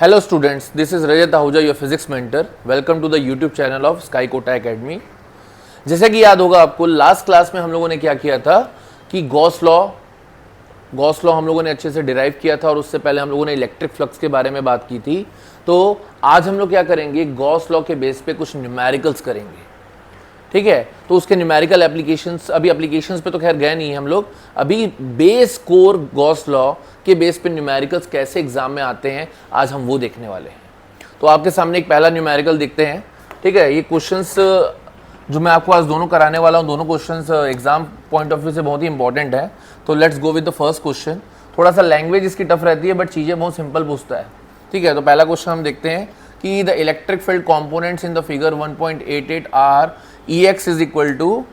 Hello students, this is Rajat Ahuja, your physics mentor. Welcome to the YouTube channel of Sky Kota Academy. जैसे कि याद होगा आपको, last class में हम लोगों ने क्या किया था कि गॉस लॉ हम लोगों ने अच्छे से डिराइव किया था और उससे पहले हम लोगों ने इलेक्ट्रिक फ्लक्स के बारे में बात की थी। तो आज हम लोग क्या करेंगे, गॉस लॉ के बेस पे कुछ न्यूमेरिकल्स करेंगे, ठीक है। तो उसके न्यूमेरिकल एप्लीकेशंस, अभी एप्लीकेशंस पे तो खैर गए नहीं हम लोग, अभी बेस कोर गॉस लॉ के बेस पे न्यूमेरिकल्स कैसे एग्जाम में आते हैं आज हम वो देखने वाले हैं। तो आपके सामने एक पहला न्यूमेरिकल देखते हैं, ठीक है। ये क्वेश्चंस जो मैं आपको आज दोनों कराने वाला हूँ, दोनों questions exam point of view से बहुत ही इंपॉर्टेंट है। तो let's go with the first question. थोड़ा सा लैंग्वेज इसकी टफ रहती है बट चीज़ें बहुत सिंपल पूछता है, ठीक है। तो पहला क्वेश्चन हम देखते हैं कि the electric field components in the figure 1.88 are Ex is equal to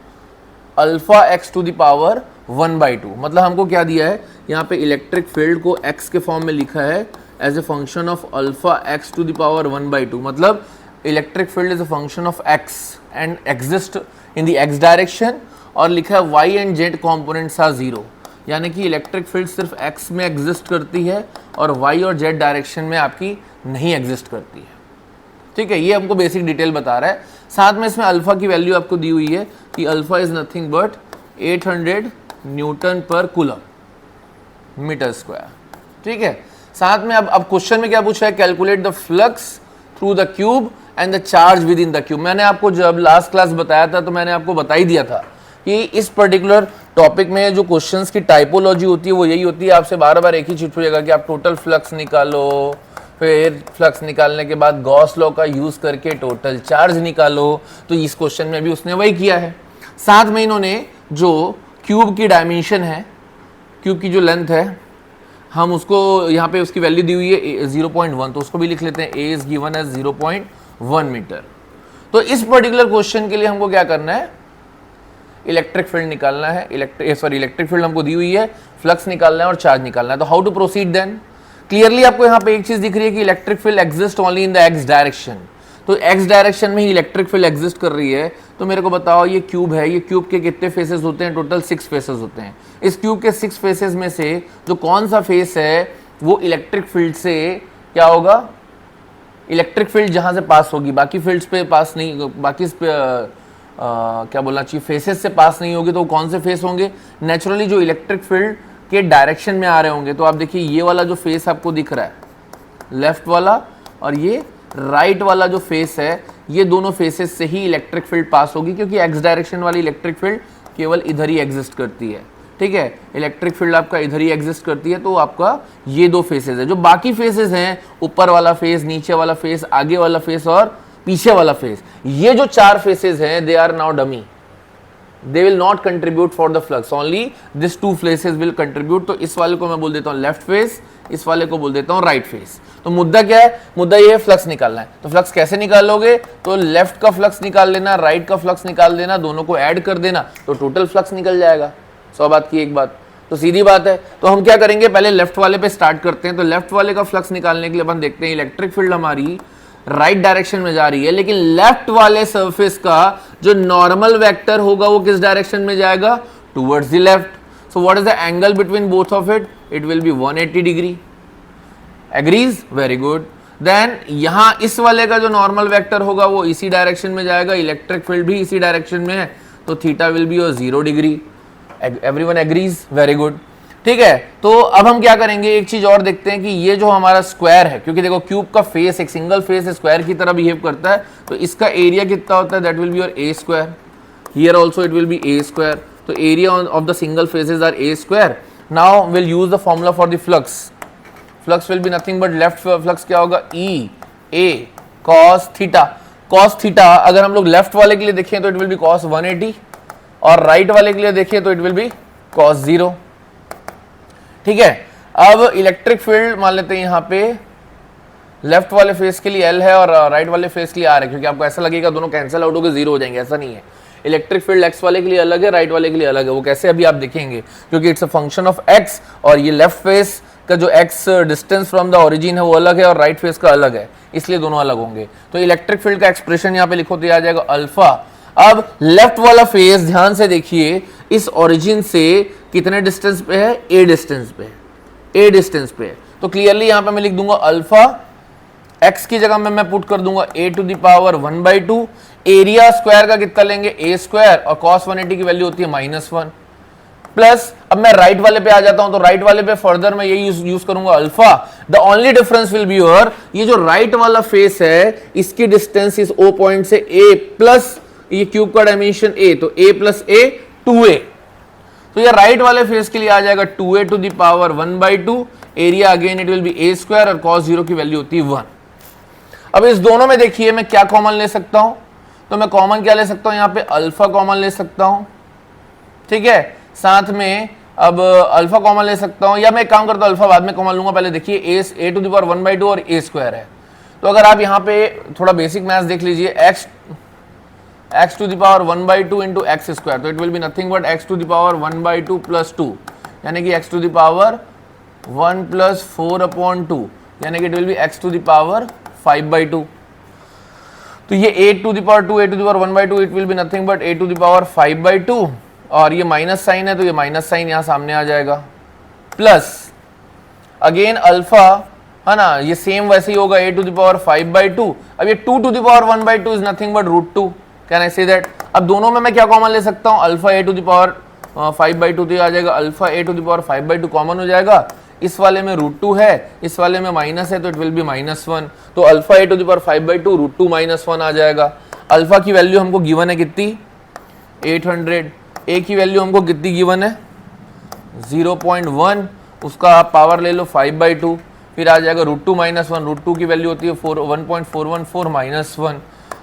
alpha x to the power 1/2। मतलब हमको क्या दिया है यहाँ पे, इलेक्ट्रिक फील्ड को x के फॉर्म में लिखा है as a function of alpha x to the power 1/2। मतलब electric field is a function of x and exist in the x direction, और लिखा है y and z components are 0, यानी कि इलेक्ट्रिक फील्ड सिर्फ x में एग्जिस्ट करती है और y और z डायरेक्शन में आपकी नहीं एग्जिस्ट करती है, ठीक है। ये हमको बेसिक डिटेल बता रहा है। साथ में इसमें अल्फा की वैल्यू आपको दी हुई है कि alpha is nothing but 800 Newton पर कूलम मीटर स्क्वायर, ठीक है। साथ में अब क्वेश्चन में क्या पूछा है, calculate the flux through the cube and the charge with in the cube. मैंने आपको जब लास्ट क्लास बताया था तो मैंने आपको बता ही दिया था कि इस पर्टिकुलर टॉपिक में जो क्वेश्चंस की टाइपोलॉजी होती है वो यही होती है। आपसे बार बार एक ही चीज पूछेगा कि आप टोटल फ्लक्स निकालो, फिर फ्लक्स निकालने के बाद गॉस लॉ का यूज करके टोटल चार्ज निकालो। तो इस क्वेश्चन में भी उसने वही किया है। साथ में इन्होंने जो क्यूब की डायमेंशन है, क्यूब की जो लेंथ है, हम उसको यहाँ पे उसकी वैल्यू दी हुई है 0.1, तो उसको भी लिख लेते हैं, a is given as 0.1 metre. तो इस पर्टिकुलर क्वेश्चन के लिए हमको क्या करना है, इलेक्ट्रिक फील्ड निकालना है। इलेक्ट्रिक फील्ड हमको दी हुई है, फ्लक्स निकालना है और चार्ज निकालना है। तो how to proceed then. Clearly आपको यहाँ पे एक चीज दिख रही है कि electric field exist only in the x direction. तो एक्स डायरेक्शन में ही इलेक्ट्रिक फील्ड एग्जिस्ट कर रही है। तो मेरे को बताओ, ये क्यूब है, ये क्यूब के कितने फेसेस होते हैं, टोटल 6 फेसेस होते हैं। इस क्यूब के 6 फेसेस में से जो कौन सा फेस है वो इलेक्ट्रिक फील्ड से क्या होगा, इलेक्ट्रिक फील्ड जहां से पास होगी, बाकी फील्ड्स पे पास नहीं, बाकी क्या बोलना चाहिए, फेसेस से पास नहीं होगी। तो कौन से फेस होंगे, नेचुरली जो इलेक्ट्रिक फील्ड के डायरेक्शन में आ रहे होंगे। तो आप देखिए, ये वाला जो फेस आपको दिख रहा है लेफ्ट वाला, और ये राइट वाला जो फेस है, ये दोनों फेसेस से ही इलेक्ट्रिक फील्ड पास होगी, क्योंकि एक्स डायरेक्शन वाली इलेक्ट्रिक फील्ड केवल इधर ही एग्जिस्ट करती है, ठीक है। इलेक्ट्रिक फील्ड आपका इधर ही एग्जिस्ट करती है। तो आपका ये दो फेसेस है। जो बाकी फेसेस हैं, ऊपर वाला फेस, नीचे वाला फेस, आगे वाला फेस और पीछे वाला फेस, ये जो 4 फेसेस हैं, they are now dummy, they will not contribute for the flux, only this 2 faces will contribute। तो इस वाले को मैं बोल देता हूँ लेफ्ट फेस, इस वाले को बोल देता हूँ राइट फेस। तो मुद्दा क्या है, मुद्दा ये है फ्लक्स निकालना है। तो फ्लक्स कैसे निकालोगे, तो लेफ्ट का फ्लक्स निकाल लेना, राइट का फ्लक्स निकाल देना, दोनों को ऐड कर देना, तो टोटल फ्लक्स निकल जाएगा। 100 बात की एक बात, तो सीधी बात है। तो हम क्या करेंगे, पहले लेफ्ट वाले पे स्टार्ट करते हैं। तो लेफ्ट वाले का फ्लक्स निकालने के लिए अपन देखते हैं, इलेक्ट्रिक फील्ड हमारी राइट डायरेक्शन में जा रही है, लेकिन लेफ्ट वाले सरफेस का जो नॉर्मल वेक्टर होगा वो किस डायरेक्शन में जाएगा, towards the left. So what is the angle between both of it, it will be 180 degree. Agrees, very good. Then यहां इस वाले का जो नॉर्मल वेक्टर होगा वो इसी डायरेक्शन में जाएगा, इलेक्ट्रिक फील्ड भी इसी डायरेक्शन में है, तो theta will be 0 degree. Everyone agrees, very good, ठीक है। तो अब हम क्या करेंगे, एक चीज और देखते हैं कि ये जो हमारा स्क्वायर है, क्योंकि देखो क्यूब का फेस एक सिंगल फेस स्क्वायर की तरह बिहेव करता है, तो इसका एरिया कितना होता है, that will be your a square. Here also it will be a square. तो area of the single faces are a square. Now will use the formula for the flux. Flux will be nothing but left flux क्या होगा, E a cos theta. cos theta अगर हम लोग left वाले के लिए देखें तो इट विल बी cos 180, और राइट वाले के लिए देखें तो इट विल बी cos 0, ठीक है। अब इलेक्ट्रिक फील्ड मान लेते हैं यहाँ पे लेफ्ट वाले फेस के लिए L है और राइट वाले फेस के लिए R है, क्योंकि आपको ऐसा लगेगा दोनों कैंसिल आउट होकर 0 हो जाएंगे, ऐसा नहीं है। इलेक्ट्रिक फील्ड x वाले के लिए अलग है, राइट वाले के लिए अलग है। वो कैसे अभी आप देखेंगे, क्योंकि it's a function of x, और ये लेफ्ट फेस का जो x distance from the origin है वो अलग है और राइट फेस का अलग है, इसलिए दोनों अलग होंगे। तो इलेक्ट्रिक फील्ड का एक्सप्रेशन यहाँ पे लिखो तो आ जाएगा अल्फा। अब लेफ्ट वाला फेस ध्यान से देखिए, इस ओरिजिन से कितने डिस्टेंस पे है, a डिस्टेंस पे है, a डिस्टेंस पे है। तो क्लियरली यहां पे मैं लिख दूंगा अल्फा x की जगह में मैं पुट कर दूंगा a to the power 1/2, area square का कितना लेंगे a स्क्वायर, और cos 180 की वैल्यू होती है -1, प्लस अब मैं राइट वाले पे आ जाता हूं, तो राइट वाले पे फर्दर मैं यही यूज करूंगा alpha. The only difference will be your, ये जो राइट वाला फेस है इसकी डिस्टेंस इस O पॉइंट से a प्लस ये क्यूब का डायमेंशन a, तो a प्लस a 2a, तो ये राइट वाले फेस के लिए आ जाएगा 2a to the power 1/2, area again it will be a square, और cos 0 की वैल्यू होती है 1। अब इस दोनों में देखिए मैं क्या कॉमन ले सकता हूं, तो मैं कॉमन क्या ले सकता हूं, यहां पे अल्फा कॉमन ले सकता हूं, ठीक है, साथ में अब अल्फा कॉमन ले सकता हूं, या मैं एक काम करता हूं अल्फा बाद में कॉमन लूंगा, पहले देखिए a टू द पावर 1/2 और a स्क्वायर है, तो अगर आप यहां पे थोड़ा बेसिक मैथ्स देख लीजिए, x to the power 1/2 into x square, तो it will be nothing but x to the power 1/2 plus 2, यानी कि x to the power 1 plus 4/2, यानी कि it will be x to the power 5/2, तो ये a to the power 2, a to the power 1/2, it will be nothing but a to the power 5/2, और ये minus sign है तो ये minus sign यहां सामने आ जाएगा, प्लस अगेन अल्फा है ना, ये सेम वैसे ही होगा a टू द पावर 5/2, अब ये 2 to the power 1/2 is nothing but √2, can I say that. अब दोनों में मैं क्या कॉमन ले सकता हूं, alpha a to the power 5/2, तो ये आ जाएगा alpha a to the power 5/2 common हो जाएगा, इस वाले में √2 है, इस वाले में माइनस है, तो इट विल बी -1, तो alpha a to the power 5/2 √2 -1 आ जाएगा। अल्फा की वैल्यू हमको गिवन है कितनी 800, a की वैल्यू हमको कितनी गिवन है 0.1, उसका आप पावर ले लो 5/2, फिर आ जाएगा √2 -1, √2 की वैल्यू होती है 1.414 -1,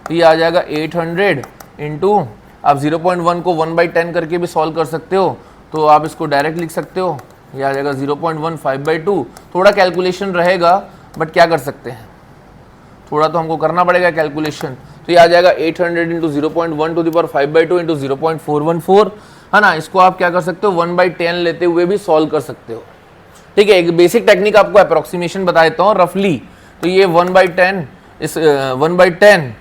तो ये आ जाएगा 800 इंटू, आप 0.1 को 1/10 करके भी सॉल्व कर सकते हो, तो आप इसको डायरेक्ट लिख सकते हो, ये आ जाएगा 0.1 5/2, थोड़ा कैलकुलेशन रहेगा बट क्या कर सकते हैं, थोड़ा तो हमको करना पड़ेगा कैलकुलेशन, तो ये आ जाएगा 800 into 0.1 to the power 5/2 into 0.414, है ना, इसको आप क्या कर सकते हो 1/10 लेते हुए भी सॉल्व कर सकते हो, ठीक है। एक बेसिक टेक्निक आपको अप्रोक्सीमेशन बता देता हूँ रफली, तो ये 1/10 इस 1/10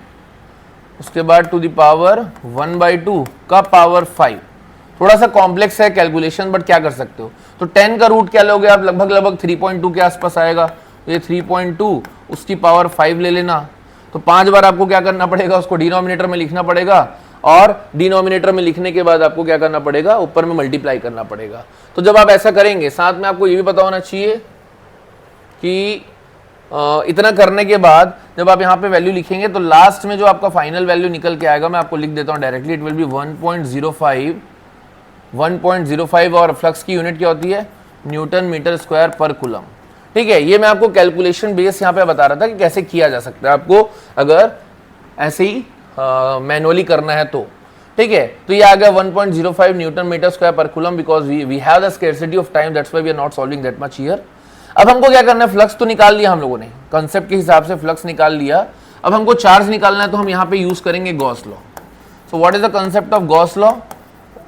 उसके बाद टू द पावर 1/2 का पावर 5, थोड़ा सा कॉम्प्लेक्स है कैलकुलेशन बट क्या कर सकते हो, तो 10 का रूट क्या लोगे आप, लगभग 3.2 के आसपास आएगा, तो ये 3.2 उसकी पावर 5 ले लेना, तो 5 बार आपको क्या करना पड़ेगा, उसको डिनोमिनेटर में लिखना पड़ेगा, और डिनोमिनेटर में लिखने के बाद आपको क्या करना पड़ेगा, ऊपर में मल्टीप्लाई करना पड़ेगा। तो जब आप ऐसा करेंगे, साथ में आपको ये भी पता होना चाहिए कि इतना करने के बाद जब आप यहाँ पे वैल्यू लिखेंगे तो लास्ट में जो आपका फाइनल वैल्यू निकल के आएगा, मैं आपको लिख देता हूँ डायरेक्टली, इट विल बी 1.05, और फ्लक्स की यूनिट क्या होती है Newton metre square per coulomb, ठीक है। ये मैं आपको कैलकुलेशन बेस यहाँ पे बता रहा था कि कैसे किया जा सकता है आपको अगर ऐसे ही मैनुअली करना है तो, ठीक है। तो ये आ गया 1.05 newton metre square per coulomb, because we have the scarcity of time, that's why we are not solving that much here. अब हमको क्या करना है, फ्लक्स तो निकाल लिया हम लोगों ने, कंसेप्ट के हिसाब से फ्लक्स निकाल लिया, अब हमको चार्ज निकालना है, तो हम यहाँ पे यूज करेंगे Gauss law. So what is the concept of Gauss law,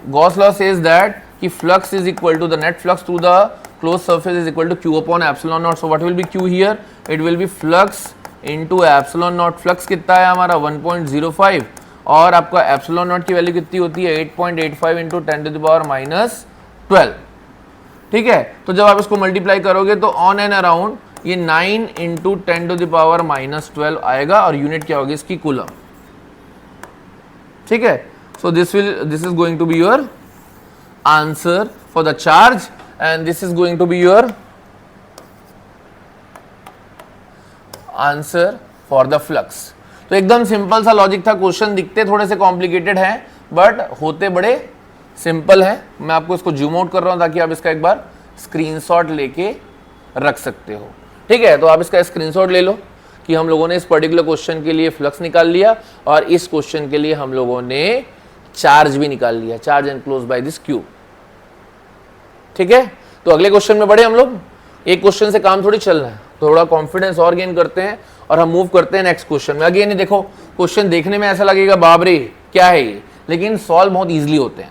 Gauss law says that कि flux is equal to the net flux through the close surface is equal to q upon epsilon naught. So what will be q here? It will be flux into epsilon naught. Flux कितना है हमारा 1.05, और आपका epsilon naught की value कितनी होती है 8.85 into 10 to the power -12, ठीक है। तो जब आप इसको मल्टीप्लाई करोगे तो ऑन एंड अराउंड ये 9 इंटू 10 टू द पावर -12 आएगा, और यूनिट क्या होगी इसकी कूलम, ठीक है। So this is going to be your answer for the charge, and this is going to be your answer for the flux। तो एकदम सिंपल सा लॉजिक था, क्वेश्चन दिखते थोड़े से कॉम्प्लिकेटेड हैं बट होते बड़े सिंपल हैं। मैं आपको इसको जूम आउट कर रहा हूं ताकि आप इसका एक बार स्क्रीनशॉट लेके रख सकते हो, ठीक है। तो आप इसका स्क्रीनशॉट ले लो कि हम लोगों ने इस पर्टिकुलर क्वेश्चन के लिए फ्लक्स निकाल लिया, और इस क्वेश्चन के लिए हम लोगों ने चार्ज भी निकाल लिया, charge enclosed by this cube, ठीक है। तो अगले क्वेश्चन में बढ़े हम लोग, एक क्वेश्चन से काम थोड़ी चल रहा है, थोड़ा कॉन्फिडेंस और गेन करते हैं और हम मूव करते हैं नेक्स्ट क्वेश्चन में। अगेन देखो क्वेश्चन देखने में ऐसा लगेगा बाप रे क्या है ये, लेकिन सॉल्व बहुत इजीली होते हैं,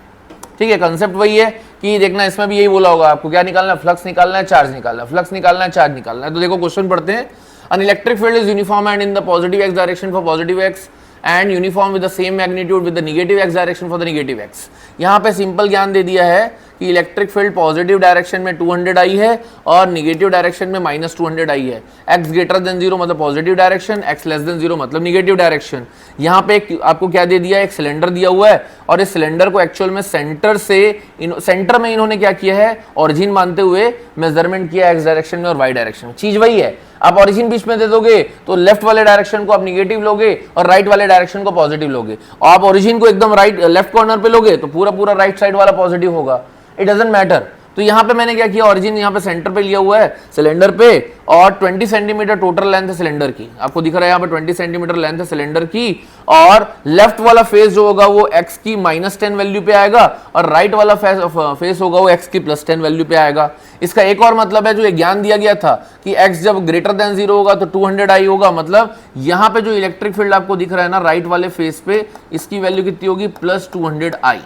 ठीक है। कंसेप्ट वही है कि देखना, इसमें भी यही बोला होगा आपको, क्या निकालना है, फ्लक्स निकालना है, चार्ज निकालना है, फ्लक्स निकालना है, चार्ज निकालना है। तो देखो क्वेश्चन पढ़ते हैं, an electric field is uniform and in the positive x direction for positive x and uniform with the same magnitude with the negative x direction for the negative x. यहाँ पे simple ज्ञान दे दिया है कि electric field positive direction में 200 आई है और negative direction में -200 आई है। x ग्रेटर देन 0 मतलब positive direction, x less than 0 मतलब निगेटिव डायरेक्शन। यहाँ पे आपको क्या दे दिया है, एक सिलेंडर दिया हुआ है और इस सिलेंडर को एक्चुअल में सेंटर में इन्होंने क्या किया है, ओरिजिन मानते हुए मेजरमेंट किया x डायरेक्शन में और y डायरेक्शन में। चीज वही है, आप ओरिजिन बीच में दे दोगे तो लेफ्ट वाले डायरेक्शन को आप निगेटिव लोगे और राइट वाले डायरेक्शन को पॉजिटिव लोगे, और आप ओरिजिन को एकदम लेफ्ट कॉर्नर पे लोगे तो पूरा राइट साइड वाला पॉजिटिव होगा। It doesn't matter. तो यहाँ पे मैंने क्या किया, ओरिजिन यहाँ पे सेंटर पे लिया हुआ है सिलेंडर पे और 20 सेंटीमीटर टोटल लेंथ है सिलेंडर की, आपको दिख रहा है यहाँ पे 20 सेंटीमीटर लेंथ है सिलेंडर की, और लेफ्ट वाला फेस जो होगा वो x की -10 वैल्यू पे आएगा और राइट वाला फेस होगा वो x की +10 वैल्यू पे आएगा। इसका एक और मतलब है जो ये ज्ञान दिया गया था कि x जब ग्रेटर देन 0 होगा तो 200 आई होगा, मतलब यहाँ पे जो इलेक्ट्रिक फील्ड आपको दिख रहा है ना राइट वाले फेस पे, इसकी वैल्यू कितनी होगी, +200 आई,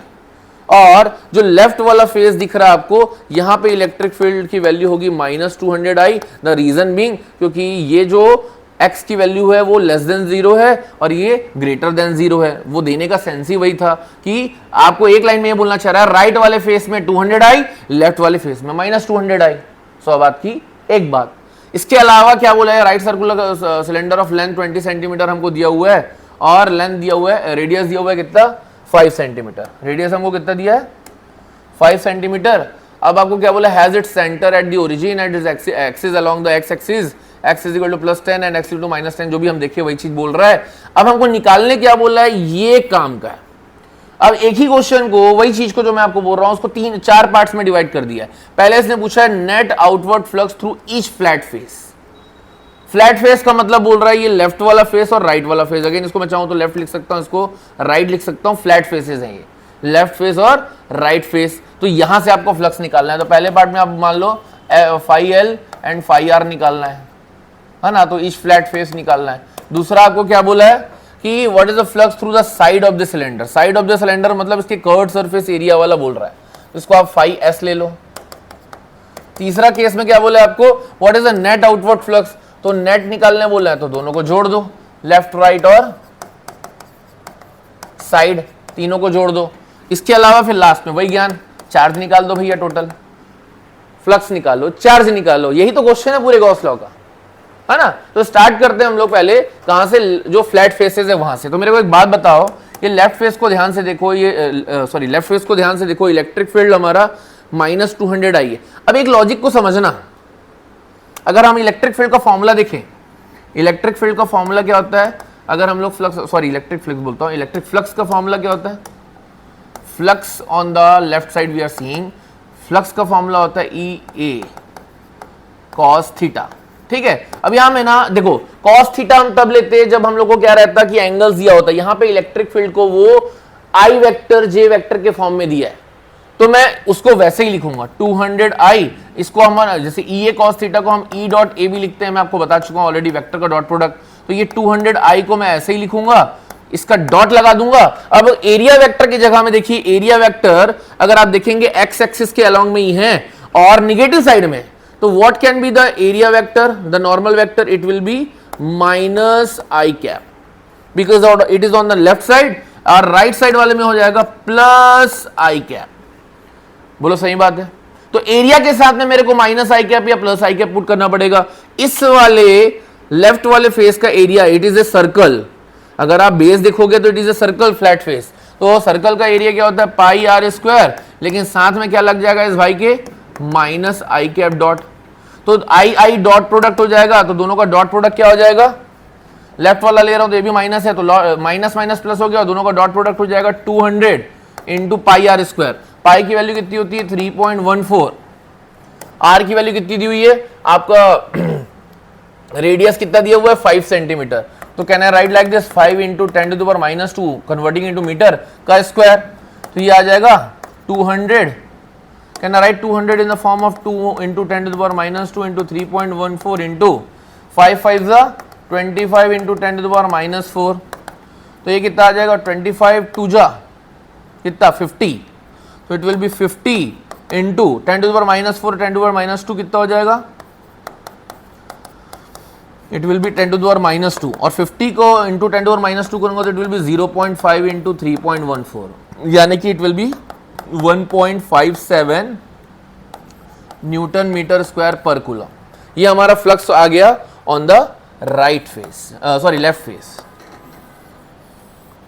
और जो लेफ्ट वाला फेस दिख रहा है आपको यहां पे इलेक्ट्रिक फील्ड की वैल्यू होगी -200 आई। द रीजन बीइंग क्योंकि ये जो x की वैल्यू है वो लेस देन 0 है और ये ग्रेटर देन 0 है। वो देने का सेंस ही वही था कि आपको एक लाइन में ये बोलना चाह रहा है राइट वाले फेस में 200 आई, लेफ्ट वाले फेस में -200 आई। सो बात की एक बात। इसके अलावा क्या बोला है, right circular cylinder of length 20 centimetre हमको दिया हुआ है और लेंथ दिया हुआ है, रेडियस दिया हुआ है कितना, 5 सेंटीमीटर। रेडियस हमको कितना दिया है, 5 सेंटीमीटर। अब आपको क्या बोला, has its centre at the origin at is axis along the x axis, x is equal to +10 and x equal to -10, जो भी हम देखे वही चीज बोल रहा है। अब हमको निकालने क्या बोल रहा है, ये काम का है। अब एक ही क्वेश्चन को, वही चीज को जो मैं आपको बोल रहा हूं उसको 3-4 पार्ट्स में डिवाइड कर दिया है। पहले इसने पूछा है net outward flux through each flat face. Flat face का मतलब बोल रहा है ये लेफ्ट वाला फेस और राइट वाला फेस। अगेन इसको मैं चाहूं तो लेफ्ट लिख सकता हूं, इसको राइट लिख सकता हूं। फ्लैट फेसेस हैं ये, लेफ्ट फेस और राइट फेस। तो यहां से आपको फ्लक्स निकालना है। तो पहले पार्ट में आप मान लो phi L and phi R निकालना है ना, तो ईच फ्लैट फेस निकालना है। दूसरा आपको क्या बोला है कि what is the flux through the side of the cylinder. Side of the cylinder मतलब इसके कर्व्ड सरफेस एरिया वाला बोल रहा है, तो इसको आप फाई एस ले लो। तीसरा केस में क्या बोला है आपको, what is the net outward flux, तो नेट निकालने बोला है तो दोनों को जोड़ दो, लेफ्ट राइट और साइड तीनों को जोड़ दो। इसके अलावा फिर लास्ट में वही ज्ञान, चार्ज निकाल दो भैया, टोटल फ्लक्स निकालो, चार्ज निकालो। यही तो क्वेश्चन है पूरे गॉस लॉ का, है ना। तो स्टार्ट करते हैं हम लोग पहले कहां से, जो फ्लैट फेसेस है वहां से। तो मेरे को एक बात बताओ, ये लेफ्ट फेस को ध्यान से देखो, ये लेफ्ट फेस को ध्यान से देखो, इलेक्ट्रिक फील्ड हमारा -200 आई है। अब एक लॉजिक को समझना, अगर हम इलेक्ट्रिक फील्ड का फॉर्मूला देखें, इलेक्ट्रिक फील्ड का फॉर्मूला क्या होता है, अगर हम लोग इलेक्ट्रिक फ्लक्स बोलता हूं, इलेक्ट्रिक फ्लक्स का फॉर्मूला क्या होता है, flux on the left side we are seeing, flux का फॉर्मूला होता है EA cos थीटा। ठीक है, अब यहां में ना देखो, cos थीटा हम तब लेते हैं जब हम लोग को क्या रहता है कि एंगल्स दिया होता है। यहां पे इलेक्ट्रिक फील्ड को वो I वेक्टर J वेक्टर के फॉर्म में दिया है, तो मैं उसको वैसे ही लिखूंगा 200 आई। इसको हम जैसे EA cos थीटा को हम E डॉट A भी लिखते हैं, मैं आपको बता चुका हूं ऑलरेडी, वेक्टर का डॉट प्रोडक्ट। तो ये 200 आई को मैं ऐसे ही लिखूंगा, इसका डॉट लगा दूंगा। अब एरिया वेक्टर की जगह में देखिए, एरिया वेक्टर अगर आप देखेंगे एक्स एक्सिस के अलोंग में ही है और निगेटिव साइड में, तो what can be the area vector, the normal vector, it will B -i cap, because it is on the left side, और राइट साइड वाले में हो जाएगा +i कैप। बोलो सही बात है। तो एरिया के साथ में मेरे को -i कैप या +i कैप पुट करना पड़ेगा। इस वाले लेफ्ट वाले फेस का area, it is a circle. अगर आप बेस देखोगे तो it is a circle flat face, तो सर्कल का एरिया क्या होता है πr², लेकिन साथ में क्या लग जाएगा इस भाई के -i कैप डॉट। तो i डॉट प्रोडक्ट हो जाएगा, तो दोनों का डॉट प्रोडक्ट क्या हो जाएगा, लेफ्ट वाला ले रहा हूं तो ये भी माइनस है, तो माइनस माइनस प्लस हो गया, दोनों का डॉट प्रोडक्ट हो जाएगा 200 इंटू πr²। पाई की वैल्यू कितनी होती है 3.14, आर की वैल्यू कितनी दी हुई है, आपका रेडियस कितना दिया हुआ है 5 सेंटीमीटर। तो can I write like this 5 into 10⁻², converting into metre का स्क्वायर, तो ये आ जाएगा 200। Can I write 200 in the form of 2 into 10⁻² into 3.14 into 5 5 25 into 10⁻⁴, तो ये कितना आ जाएगा 25 2 जा कितना 50, तो इट विल बी 50 इंटू 10⁻⁴, 10⁻² कितना हो जाएगा, इट विल बी 10⁻², और 50 को इंटू 10⁻² करूंगा तो इट विल बी 0.5 इंटू 3.14, यानी कि it will be 1.57 newton metre square per coulomb. ये हमारा फ्लक्स आ गया on the right face, sorry left face.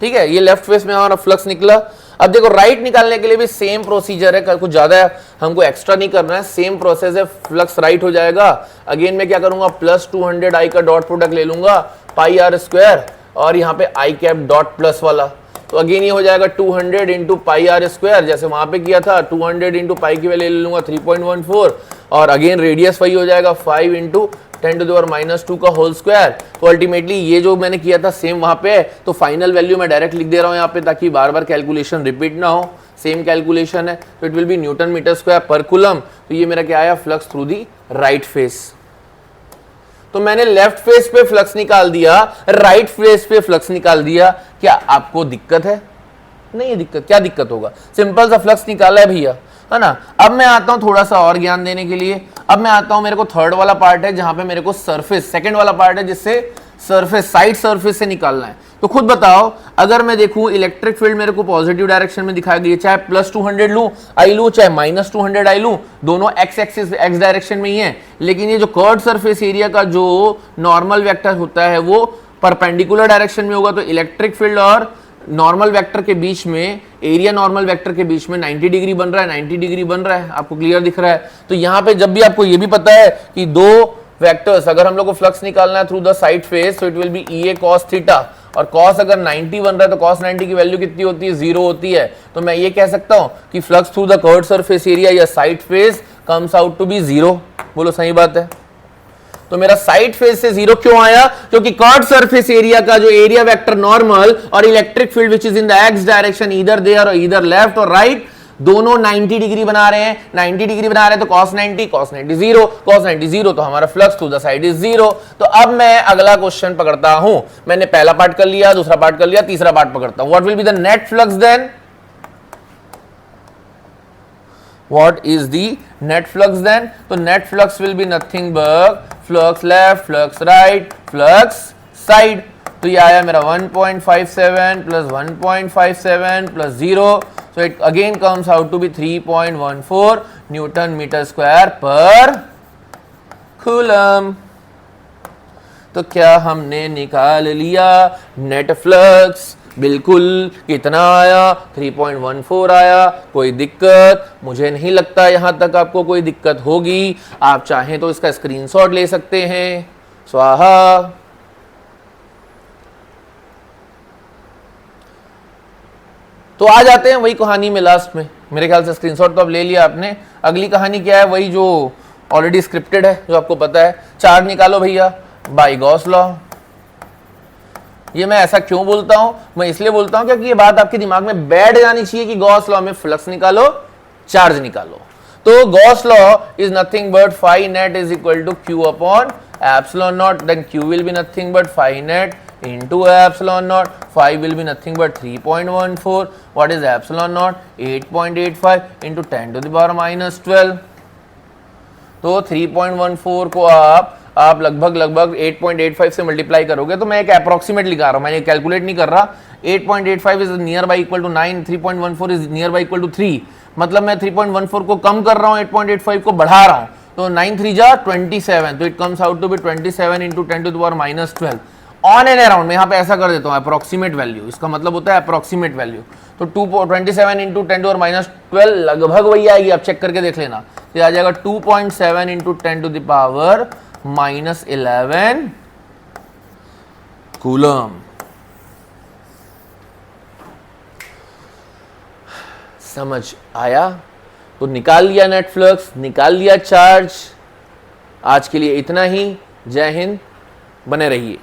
ठीक है, ये लेफ्ट फेस में हमारा फ्लक्स निकला। अब देखो राइट निकालने के लिए भी सेम प्रोसीजर है, कुछ ज्यादा हमको एक्स्ट्रा नहीं करना है, सेम प्रोसेस है। फ्लक्स राइट हो जाएगा, अगेन मैं क्या करूंगा, प्लस 200 आई का डॉट प्रोडक्ट ले लूंगा, पाई आर स्क्वायर, और यहाँ पे आई कैप डॉट प्लस वाला, तो अगेन ये हो जाएगा 200 इंटू पाई आर स्क्वायर, जैसे वहां पे किया था 200 इंटू पाई की वैल्यू ले लूंगा 3.14, और अगेन रेडियस वही हो जाएगा 5 इंटू 10⁻² का होल स्क्वायर। तो अल्टीमेटली ये जो मैंने किया था सेम वहां पे है, तो फाइनल वैल्यू मैं डायरेक्ट लिख दे रहा हूं यहाँ पे, ताकि बार बार कैलकुलेशन रिपीट ना हो, सेम कैलकुलेशन है। तो it will be newton metre square per coulomb. तो ये मेरा क्या आया, flux through the right face. तो मैंने लेफ्ट फेस पे फ्लक्स निकाल दिया, राइट फेस पे फ्लक्स निकाल दिया। क्या आपको दिक्कत है? नहीं है दिक्कत। क्या दिक्कत होगा, सिंपल सा फ्लक्स निकाला है भैया, है ना। अब मैं आता हूं थोड़ा सा और ज्ञान देने के लिए। अब मैं आता हूं, मेरे को थर्ड वाला पार्ट है जहां पे मेरे को सरफेस, सेकंड वाला पार्ट है जिससे सरफेस, साइड सरफेस से निकालना है। तो खुद बताओ, अगर मैं देखूं इलेक्ट्रिक फील्ड मेरे को पॉजिटिव डायरेक्शन में दिखाई गई है, चाहे प्लस 200 लूं आई लूं, चाहे माइनस 200 आई लूं, दोनों एक्स एक्सिस एक्स डायरेक्शन में ही है। लेकिन ये जो कर्व्ड सरफेस एरिया का जो नॉर्मल वेक्टर होता है वो परपेंडिकुलर डायरेक्शन में होगा। तो इलेक्ट्रिक फील्ड और नॉर्मल वेक्टर के बीच में, एरिया नॉर्मल वेक्टर के बीच में 90 डिग्री बन रहा है, 90 डिग्री बन रहा है। आपको क्लियर दिख रहा है? तो यहां पे जब भी आपको ये भी पता है कि दो वेक्टर्स, अगर हम लोग को फ्लक्स निकालना है थ्रू द साइड फेस, तो it will be E A cos theta, और कॉस अगर 90 बन रहा है तो कॉस 90 की वैल्यू कितनी होती है, 0 होती है। तो मैं ये कह सकता हूं कि flux through the curved surface area या side face comes out to be 0। बोलो सही बात है? तो मेरा साइड फेस से 0 क्यों आया? क्योंकि कर्व्ड सरफेस एरिया का जो एरिया वेक्टर नॉर्मल और electric field which is in the x direction, either there और ईदर लेफ्ट और राइट, दोनों 90 डिग्री बना रहे हैं। 90 डिग्री बना रहे हैं तो cos 90 0, cos 90 0, तो हमारा flux to the side is 0। तो अब मैं अगला क्वेश्चन पकड़ता हूं। मैंने पहला पार्ट कर लिया, दूसरा पार्ट कर लिया, तीसरा पार्ट पकड़ता हूं। What will be the net flux then? What is the net flux then? तो net flux will be nothing but flux left, flux right, flux side। तो ये आया मेरा 1.57 plus 1.57 plus 0, so it again comes out to be 3.14 Newton meter square per coulomb। तो क्या हमने निकाल लिया नेट फ्लक्स? बिल्कुल। कितना आया? 3.14 आया। कोई दिक्कत? मुझे नहीं लगता यहां तक आपको कोई दिक्कत होगी। आप चाहें तो इसका स्क्रीनशॉट ले सकते हैं। स्वाहा। तो आ जाते हैं वही कहानी में लास्ट में। मेरे ख्याल से स्क्रीनशॉट तो अब ले लिया आपने। अगली कहानी क्या है? वही जो ऑलरेडी स्क्रिप्टेड है, जो आपको पता है। चार्ज निकालो भैया बाय गॉस लॉ। ये मैं ऐसा क्यों बोलता हूं? मैं इसलिए बोलता हूं क्योंकि ये बात आपके दिमाग में बैठ जानी चाहिए कि गॉस लॉ में फ्लक्स निकालो, चार्ज निकालो। तो Gauss law is nothing but phi net is equal to Q upon epsilon naught. Then Q will be nothing but phi net into epsilon naught. Phi will be nothing but 3.14. What is epsilon naught? 8.85 into 10 to the power minus 12। तो 3.14 को आप लगभग 8.85 से multiply करोगे, तो मैं एक approximate लिखा रहा हूं, मैं कैलकुलेट नहीं कर रहा। 8.85 is near by equal to 9, 3.14 is near by equal to 3। मतलब मैं 3.14 को कम कर रहा हूं, 8.85 को बढ़ा रहा हूं। तो 9 3 जा 27, तो it comes out to be 27 into 10 to the power minus 12। On and around मैं यहाँ पे ऐसा कर देता हूँ अप्रोक्सीमेट वैल्यू, इसका मतलब होता है अप्रोक्सीमेट वैल्यू। तो 27 into 10 to the power minus 12 लगभग वही आएगी, आप चेक करके देख लेना। तो आ जाएगा 2.7 into 10 to the power minus 11 coulomb. समझ आया? तो निकाल लिया नेट फ्लक्स, निकाल लिया चार्ज। आज के लिए इतना ही। जय हिंद, बने रहिए।